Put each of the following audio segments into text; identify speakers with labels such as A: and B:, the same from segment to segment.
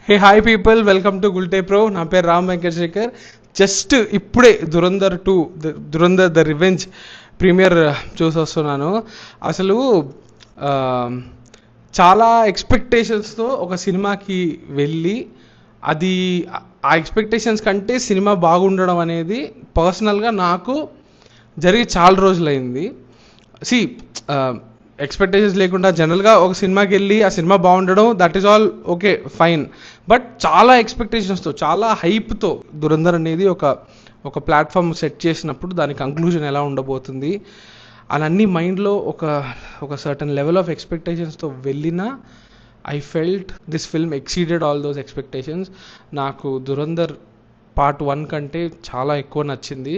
A: Hey hi people, welcome to Gulte pro. నా పేరు Ram వెంకటశేఖర్. Just ఇప్పుడే దురంధర్ ద రివెంజ్ ప్రీమియర్ చూసి వస్తున్నాను. అసలు ఆ, చాలా ఎక్స్పెక్టేషన్స్తో ఒక సినిమాకి వెళ్ళి అది ఆ ఎక్స్పెక్టేషన్స్ కంటే సినిమా బాగుండడం అనేది పర్సనల్గా నాకు జరిగి చాలా రోజులైంది. సి ఎక్స్పెక్టేషన్స్ లేకుండా జనరల్గా ఒక సినిమాకి వెళ్ళి ఆ సినిమా బాగుండడం, that is all okay, fine. But చాలా ఎక్స్పెక్టేషన్స్తో, చాలా హైప్తో దురంధర్ అనేది ఒక ప్లాట్ఫామ్ సెట్ చేసినప్పుడు దాని కంక్లూజన్ ఎలా ఉండబోతుంది అన్నీ మైండ్లో ఒక సర్టన్ లెవెల్ ఆఫ్ ఎక్స్పెక్టేషన్స్తో వెళ్ళినా I felt this film exceeded all those expectations. నాకు దురంధర్ పార్ట్ 1 కంటే చాలా ఎక్కువ నచ్చింది.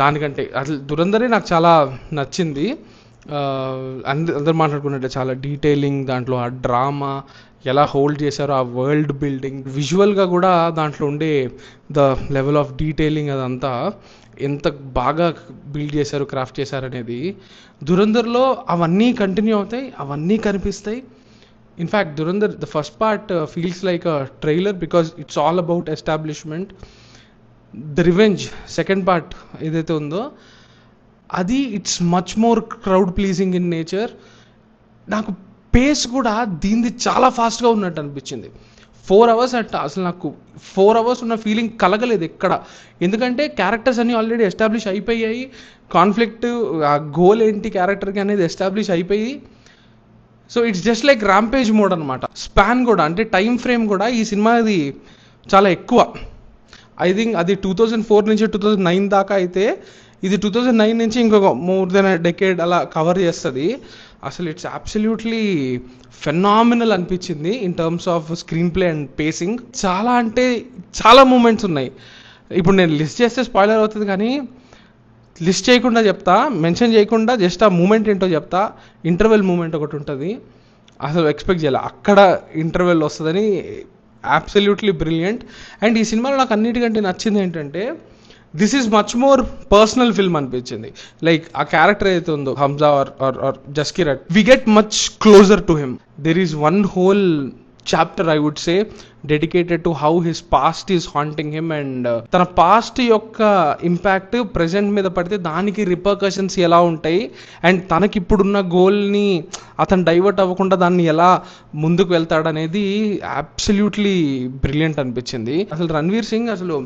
A: దానికంటే అసలు దురంధరే నాకు చాలా నచ్చింది. అందరు మాట్లాడుకున్నట్టే చాలా డీటెయిలింగ్, దాంట్లో ఆ డ్రామా ఎలా హోల్డ్ చేశారో, ఆ వరల్డ్ బిల్డింగ్, విజువల్గా కూడా దాంట్లో ఉండే ద లెవెల్ ఆఫ్ డీటెయిలింగ్, అదంతా ఎంత బాగా బిల్డ్ చేశారు, క్రాఫ్ట్ చేశారు అనేది దురంధర్లో అవన్నీ కంటిన్యూ అవుతాయి, అవన్నీ కనిపిస్తాయి. In fact Dhurandhar the first part feels like a trailer because it's all about establishment. The revenge second part ఏదైతే ఉందో అది it's much more crowd pleasing in nature. నాకు పేస్ కూడా దీనిది చాలా ఫాస్ట్గా ఉన్నట్టు అనిపించింది. 4 hours అంట, అసలు నాకు 4 hours ఉన్న ఫీలింగ్ కలగలేదు ఎక్కడ. ఎందుకంటే క్యారెక్టర్స్ అన్నీ ఆల్రెడీ ఎస్టాబ్లిష్ అయిపోయాయి, కాన్ఫ్లిక్ట్, ఆ గోల్ ఏంటి క్యారెక్టర్కి అనేది ఎస్టాబ్లిష్ అయిపోయి, so it's just like rampage mode అనమాట. స్పాన్ కూడా, అంటే టైం ఫ్రేమ్ కూడా ఈ సినిమాది చాలా ఎక్కువ. ఐ థింక్ అది 2004 నుంచి 2009 దాకా అయితే, ఇది 2009 నుంచి ఇంకొక మోర్ దెన్ డెకేడ్ అలా కవర్ చేస్తుంది. అసలు ఇట్స్ అబ్సల్యూట్లీ ఫెనామినల్ అనిపించింది in terms off screen play and facing. చాలా అంటే చాలా మూమెంట్స్ ఉన్నాయి. ఇప్పుడు నేను లిస్ట్ చేస్తే స్పాయిలర్ అవుతుంది, కానీ లిస్ట్ చేయకుండా చెప్తా, మెన్షన్ చేయకుండా జస్ట్ ఆ మూమెంట్ ఏంటో చెప్తా. ఇంటర్వెల్ మూమెంట్ ఒకటి ఉంటుంది, అసలు ఎక్స్పెక్ట్ చేయాలి అక్కడ ఇంటర్వెల్ వస్తుందని. Absolutely brilliant. అండ్ ఈ సినిమాలో నాకు అన్నిటికంటే నచ్చింది ఏంటంటే this is much more personal film అనిపించింది. లైక్ ఆ క్యారెక్టర్ ఏదైతే ఉందో Hamza or Jaskirat, we get much closer to him. There is one whole chapter I would say dedicated to how his past is haunting him, and తన past యొక్క impact present మీద పడితే దానికి repercussions ఎలా ఉంటాయి, అండ్ తనకిప్పుడున్న గోల్ని అతను డైవర్ట్ అవ్వకుండా దాన్ని ఎలా ముందుకు వెళ్తాడనేది అబ్సల్యూట్లీ బ్రిలియంట్ అనిపించింది. అసలు రణ్వీర్ సింగ్ అసలు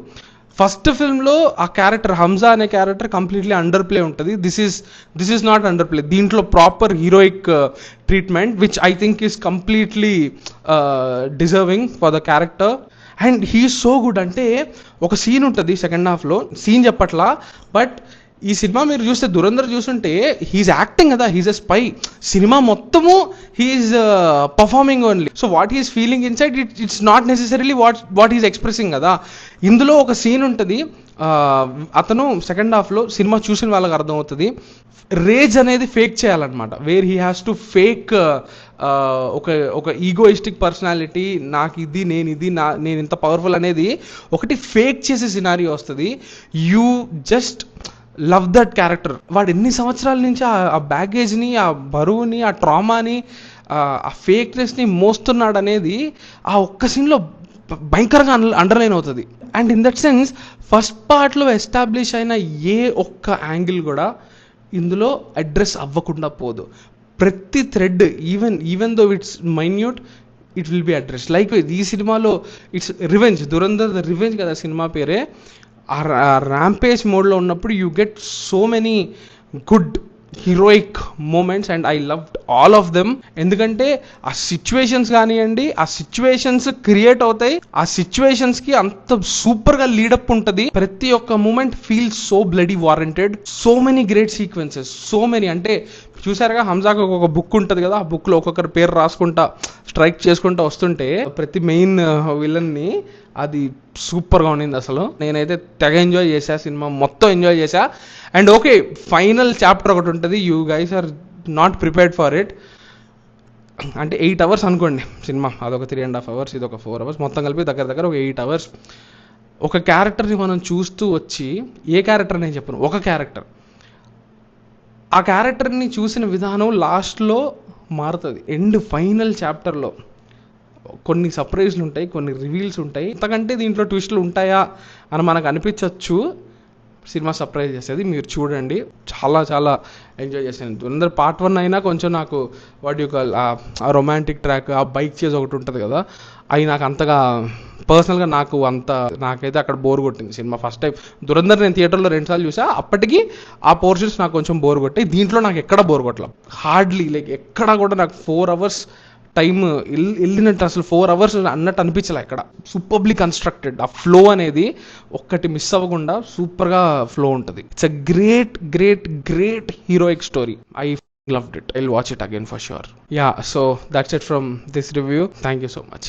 A: ఫస్ట్ ఫిల్మ్లో ఆ క్యారెక్టర్ హంజా అనే క్యారెక్టర్ కంప్లీట్లీ అండర్ ప్లే ఉంటుంది. This is not under play. దీంట్లో proper heroic treatment which I think is completely deserving for the character. And he so good. అంటే ఒక సీన్ ఉంటుంది సెకండ్ హాఫ్లో, సీన్ చెప్పట్లా, బట్ ఈ సినిమా మీరు చూస్తే దురంధర్ చూస్తుంటే హీఈస్ యాక్టింగ్ కదా, హీఈస్ ఎ స్పై. సినిమా మొత్తము he's performing only. So what he's feeling inside it's not necessarily what he's expressing కదా. ఇందులో ఒక సీన్ ఉంటుంది, అతను సెకండ్ హాఫ్లో సినిమా చూసిన వాళ్ళకి అర్థమవుతుంది, రేజ్ అనేది ఫేక్ చేయాలన్నమాట. Where he has to fake ఒక ఈగోయిస్టిక్ పర్సనాలిటీ, నేను ఇంత పవర్ఫుల్ అనేది ఒకటి ఫేక్ చేసే సినారియో వస్తుంది. You just love that character. వాడు ఎన్ని సంవత్సరాల నుంచి ఆ బ్యాగేజ్ని, ఆ బరువుని, ఆ ట్రామాని, ఆ ఫేక్నెస్ని మోస్తున్నాడు అనేది ఆ ఒక్క సీన్లో భయంకరంగా అండర్లైన్ అవుతుంది. And in that sense first పార్ట్లో ఎస్టాబ్లిష్ అయిన ఏ ఒక్క యాంగిల్ కూడా ఇందులో అడ్రస్ అవ్వకుండా పోదు. ప్రతి thread, even though it's minute, it will be address. Like ఈ సినిమాలో it's revenge, Dhurandhar the revenge కదా సినిమా పేరే. ఆ ర్యాంపేజ్ మోడ్లో ఉన్నప్పుడు you get so many good heroic moments and I loved all of them. ఎందుకంటే ఆ సిచ్యువేషన్స్ కానివ్వండి, ఆ సిచ్యువేషన్స్ క్రియేట్ అవుతాయి, ఆ సిచ్యువేషన్స్కి అంత సూపర్గా లీడప్ ఉంటుంది. ప్రతి ఒక్క moment feel so bloody warranted. So many great sequences, so many. అంటే చూసారుగా హంజాకు ఒక బుక్ ఉంటుంది కదా, ఆ బుక్లో ఒక్కొక్కరి పేరు రాసుకుంటా స్ట్రైక్ చేసుకుంటా వస్తుంటే ప్రతి మెయిన్ విలన్ని, అది సూపర్గా ఉండింది. అసలు నేనైతే తెగ ఎంజాయ్ చేశా, సినిమా మొత్తం ఎంజాయ్ చేశా. అండ్ ఓకే, ఫైనల్ చాప్టర్ ఒకటి ఉంటుంది, you guys are not prepared for it. అంటే 8 hours అనుకోండి సినిమా, అదొక 3.5 hours, ఇది ఒక 4 hours, మొత్తం కలిపి దగ్గర ఒక 8 hours. ఒక క్యారెక్టర్ని మనం చూస్తూ వచ్చి, ఏ క్యారెక్టర్ నేను చెప్పను, ఒక క్యారెక్టర్, ఆ క్యారెక్టర్ని చూసిన విధానం లాస్ట్లో మారుతుంది. ఫైనల్ చాప్టర్లో కొన్ని సర్ప్రైజ్లు ఉంటాయి, కొన్ని రివీల్స్ ఉంటాయి. అంతకంటే దీంట్లో ట్విస్టులు ఉంటాయా అని మనకు అనిపించవచ్చు. సినిమా సర్ప్రైజ్ చేసేది, మీరు చూడండి. చాలా చాలా ఎంజాయ్ చేశాను. దురంధర్ పార్ట్ 1 అయినా కొంచెం నాకు వాటి యొక్క ఆ రొమాంటిక్ ట్రాక్, ఆ బైక్ చేజ్ ఒకటి ఉంటుంది కదా, అవి నాకు అంతగా పర్సనల్గా నాకైతే అక్కడ బోర్ కొట్టింది సినిమా. ఫస్ట్ టైం దురంధర్ నేను థియేటర్లో 2 సార్లు చూసా, అప్పటికి ఆ పోర్షన్స్ నాకు కొంచెం బోర్ కొట్టాయి. దీంట్లో నాకు ఎక్కడ బోర్ కొట్టలేదు, హార్డ్లీ. లైక్ ఎక్కడ కూడా నాకు 4 hours టైం వెళ్ళినట్టు, అసలు 4 hours అన్నట్టు అనిపించలే ఎక్కడ. Superbly constructed. ఆ ఫ్లో అనేది ఒక్కటి మిస్ అవ్వకుండా సూపర్గా ఫ్లో ఉంటుంది. It's a great great great heroic story. I loved it. I'll watch it again for sure. Yeah, so that's it from this review. Thank you so much.